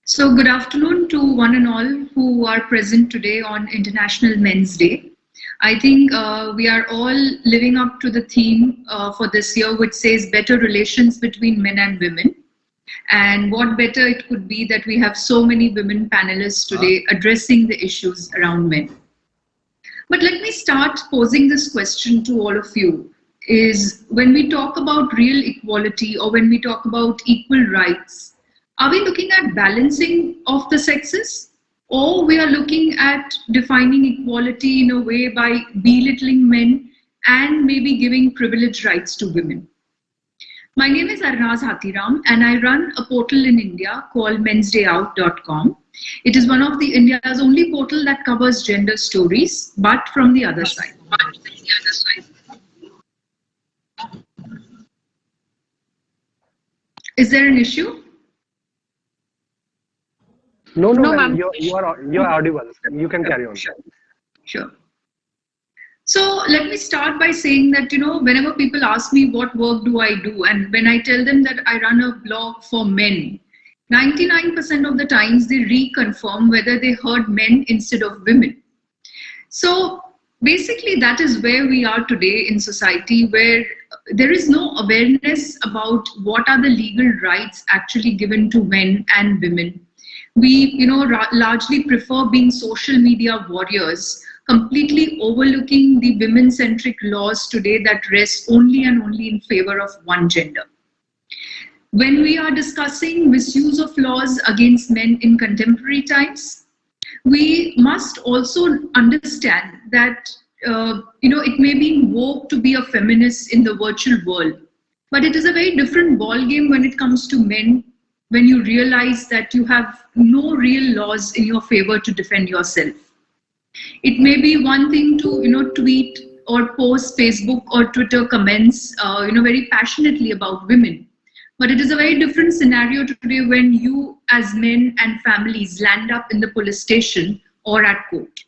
So, good afternoon to one and all who are present today on International Men's Day. I think we are all living up to the theme for this year, which says better relations between men and women. And what better it could be that we have so many women panelists today addressing the issues around men. But let me start posing this question to all of you is when we talk about real equality or when we talk about equal rights, are we looking at balancing of the sexes? Or we are looking at defining equality in a way by belittling men and maybe giving privileged rights to women? My name is Arnaz Hathiram and I run a portal in India called mensdayout.com. It is one of the India's only portal that covers gender stories, but from the other side. Is there an issue? No, ma'am. You're audible. You can carry on. Sure. So let me start by saying that, whenever people ask me what work do I do, and when I tell them that I run a blog for men, 99% of the times they reconfirm whether they heard men instead of women. So basically that is where we are today in society, where there is no awareness about what are the legal rights actually given to men and women. We, largely prefer being social media warriors, completely overlooking the women-centric laws today that rest only and only in favor of one gender. When we are discussing misuse of laws against men in contemporary times, we must also understand that, it may be woke to be a feminist in the virtual world, but it is a very different ballgame when it comes to men, when you realize that you have no real laws in your favor to defend yourself. It may be one thing to, tweet or post Facebook or Twitter comments, very passionately about women. But it is a very different scenario today when you as men and families land up in the police station or at court.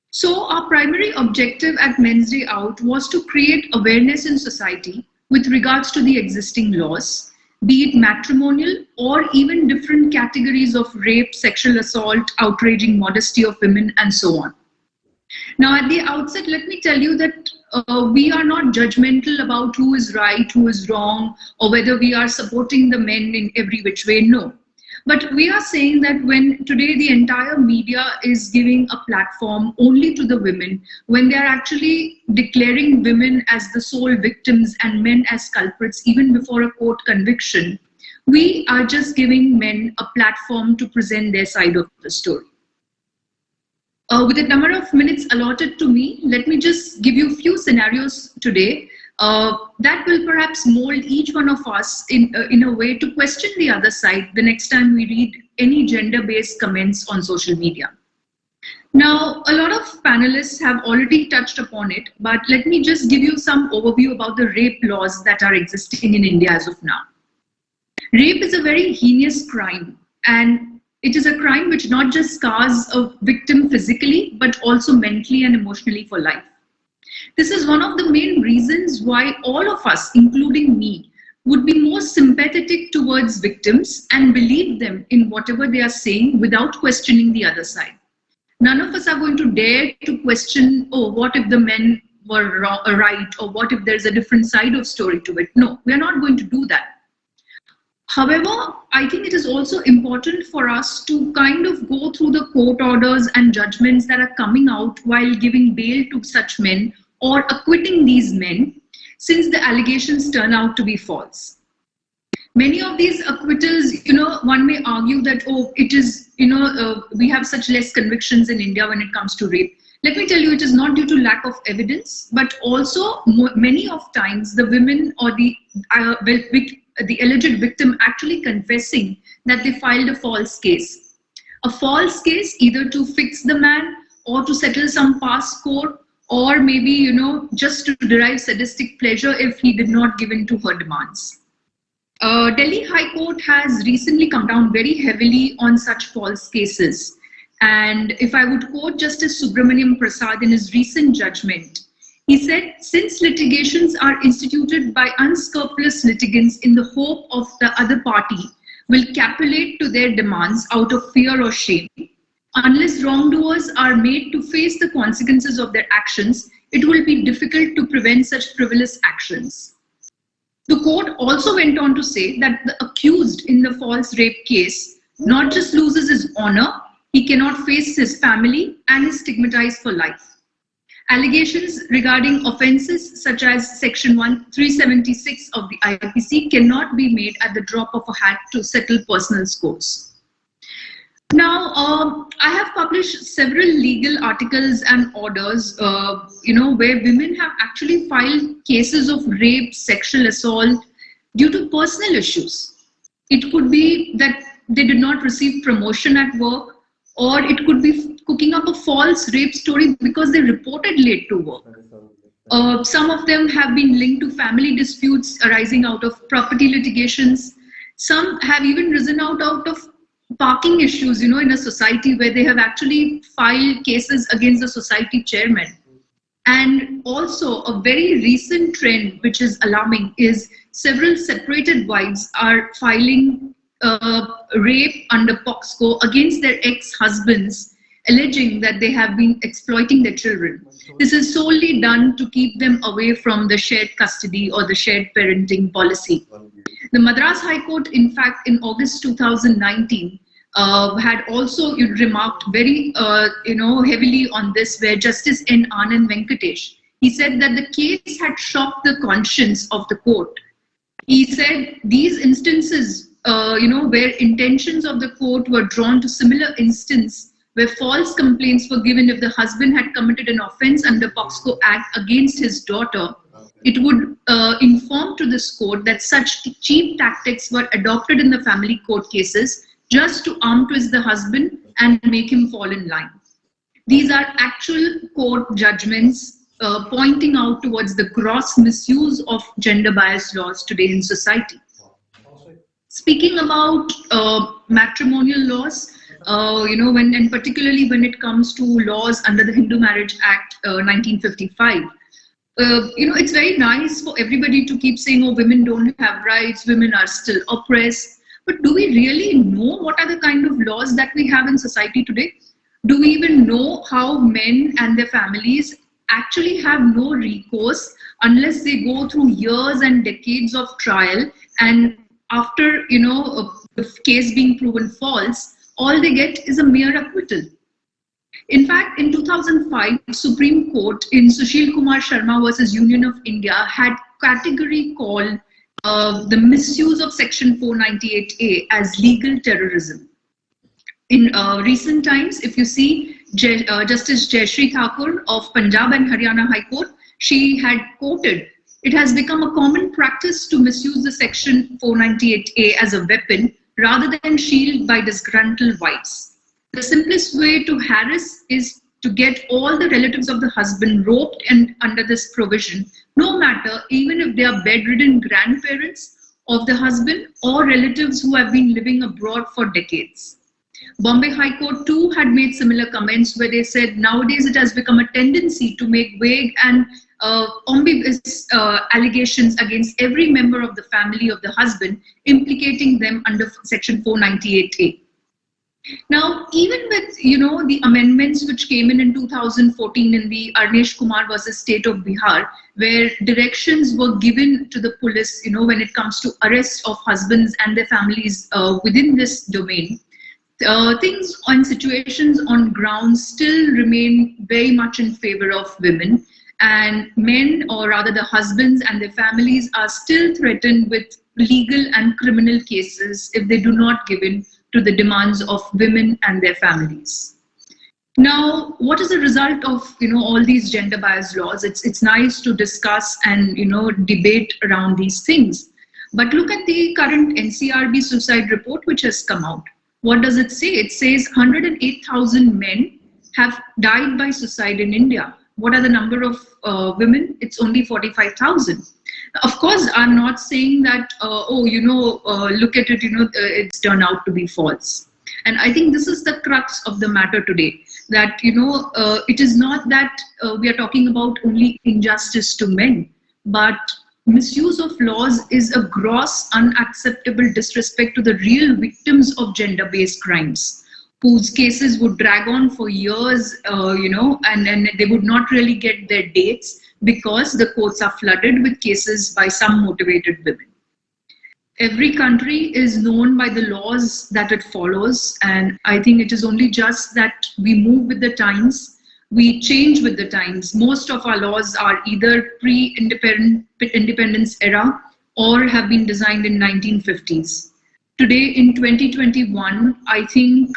So our primary objective at Men's Day Out was to create awareness in society with regards to the existing laws, be it matrimonial or even different categories of rape, sexual assault, outraging modesty of women, and so on. Now, at the outset, let me tell you that we are not judgmental about who is right, who is wrong, or whether we are supporting the men in every which way, no. But we are saying that when today the entire media is giving a platform only to the women, when they are actually declaring women as the sole victims and men as culprits even before a court conviction, we are just giving men a platform to present their side of the story. With the number of minutes allotted to me, let me just give you a few scenarios today that will perhaps mold each one of us in a way to question the other side the next time we read any gender-based comments on social media. Now, a lot of panelists have already touched upon it, but let me just give you some overview about the rape laws that are existing in India as of now. Rape is a very heinous crime, and it is a crime which not just scars a victim physically, but also mentally and emotionally for life. This is one of the main reasons why all of us, including me, would be more sympathetic towards victims and believe them in whatever they are saying without questioning the other side. None of us are going to dare to question, what if the men were right, or what if there's a different side of story to it? No, we are not going to do that. However, I think it is also important for us to kind of go through the court orders and judgments that are coming out while giving bail to such men or acquitting these men, since the allegations turn out to be false. Many of these acquittals, one may argue that, it is, we have such less convictions in India when it comes to rape. Let me tell you, it is not due to lack of evidence, but also many of times the women or the alleged victim actually confessing that they filed a false case. A false case either to fix the man or to settle some past score, or maybe, just to derive sadistic pleasure if he did not give in to her demands. Delhi High Court has recently come down very heavily on such false cases. And if I would quote Justice Subramaniam Prasad in his recent judgment, he said, since litigations are instituted by unscrupulous litigants in the hope of the other party will capitulate to their demands out of fear or shame. Unless wrongdoers are made to face the consequences of their actions, it will be difficult to prevent such frivolous actions. The court also went on to say that the accused in the false rape case not just loses his honor, he cannot face his family and is stigmatized for life. Allegations regarding offences such as Section 376 of the IPC cannot be made at the drop of a hat to settle personal scores. Now, I have published several legal articles and orders, where women have actually filed cases of rape, sexual assault due to personal issues. It could be that they did not receive promotion at work, or it could be cooking up a false rape story because they reported late to work. Some of them have been linked to family disputes arising out of property litigations. Some have even risen out of parking issues, in a society where they have actually filed cases against the society chairman. And also a very recent trend, which is alarming, is several separated wives are filing rape under POXCO against their ex-husbands, alleging that they have been exploiting their children. This is solely done to keep them away from the shared custody or the shared parenting policy. The Madras High Court, in fact, in August 2019, had also remarked very, heavily on this, where Justice N. Anand Venkatesh, he said that the case had shocked the conscience of the court. He said these instances, where intentions of the court were drawn to similar instance where false complaints were given if the husband had committed an offense under POXCO Act against his daughter, it would inform to this court that such cheap tactics were adopted in the family court cases just to arm twist the husband and make him fall in line. These are actual court judgments pointing out towards the gross misuse of gender bias laws today in society. Speaking about matrimonial laws, and particularly when it comes to laws under the Hindu Marriage Act 1955, it's very nice for everybody to keep saying, oh, women don't have rights, women are still oppressed. But do we really know what are the kind of laws that we have in society today? Do we even know how men and their families actually have no recourse unless they go through years and decades of trial, and after the case being proven false, all they get is a mere acquittal? In fact, in 2005, Supreme Court in Sushil Kumar Sharma versus Union of India had category called the misuse of Section 498A as legal terrorism. In recent times, if you see Justice Jayashree Thakur of Punjab and Haryana High Court, she had quoted, "It has become a common practice to misuse the Section 498A as a weapon rather than shield by disgruntled wives. The simplest way to harass is to get all the relatives of the husband roped and under this provision, no matter even if they are bedridden grandparents of the husband or relatives who have been living abroad for decades." Bombay High Court too had made similar comments, where they said nowadays it has become a tendency to make vague and omnibus allegations against every member of the family of the husband, implicating them under Section 498A. Now, even with the amendments which came in 2014 in the Arnesh Kumar versus State of Bihar, where directions were given to the police, when it comes to arrest of husbands and their families within this domain, things and situations on ground still remain very much in favor of women, and men, or rather the husbands and their families, are still threatened with legal and criminal cases if they do not give in to the demands of women and their families. Now, what is the result of all these gender bias laws? It's nice to discuss and debate around these things, but look at the current NCRB suicide report which has come out. What does it say? It says 108,000 men have died by suicide in India. What are the number of women? It's only 45,000. Of course, I'm not saying that, look at it, it's turned out to be false. And I think this is the crux of the matter today, that, it is not that we are talking about only injustice to men, but Misuse of laws is a gross, unacceptable disrespect to the real victims of gender-based crimes, whose cases would drag on for years, and they would not really get their dates because the courts are flooded with cases by some motivated women. Every country is known by the laws that it follows, and I think it is only just that we move with the times. We change with the times. Most of our laws are either pre-independence era or have been designed in 1950s. Today in 2021, I think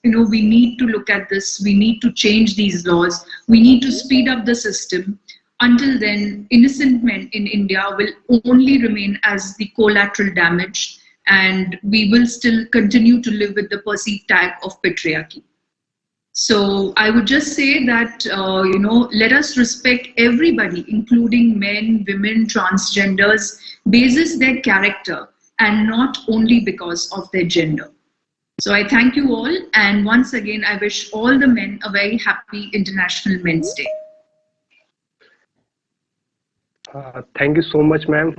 we need to look at this. We need to change these laws. We need to speed up the system. Until then, innocent men in India will only remain as the collateral damage, and we will still continue to live with the perceived tag of patriarchy. So I would just say that, let us respect everybody, including men, women, transgenders, basis their character and not only because of their gender. So I thank you all. And once again, I wish all the men a very happy International Men's Day. Thank you so much, ma'am,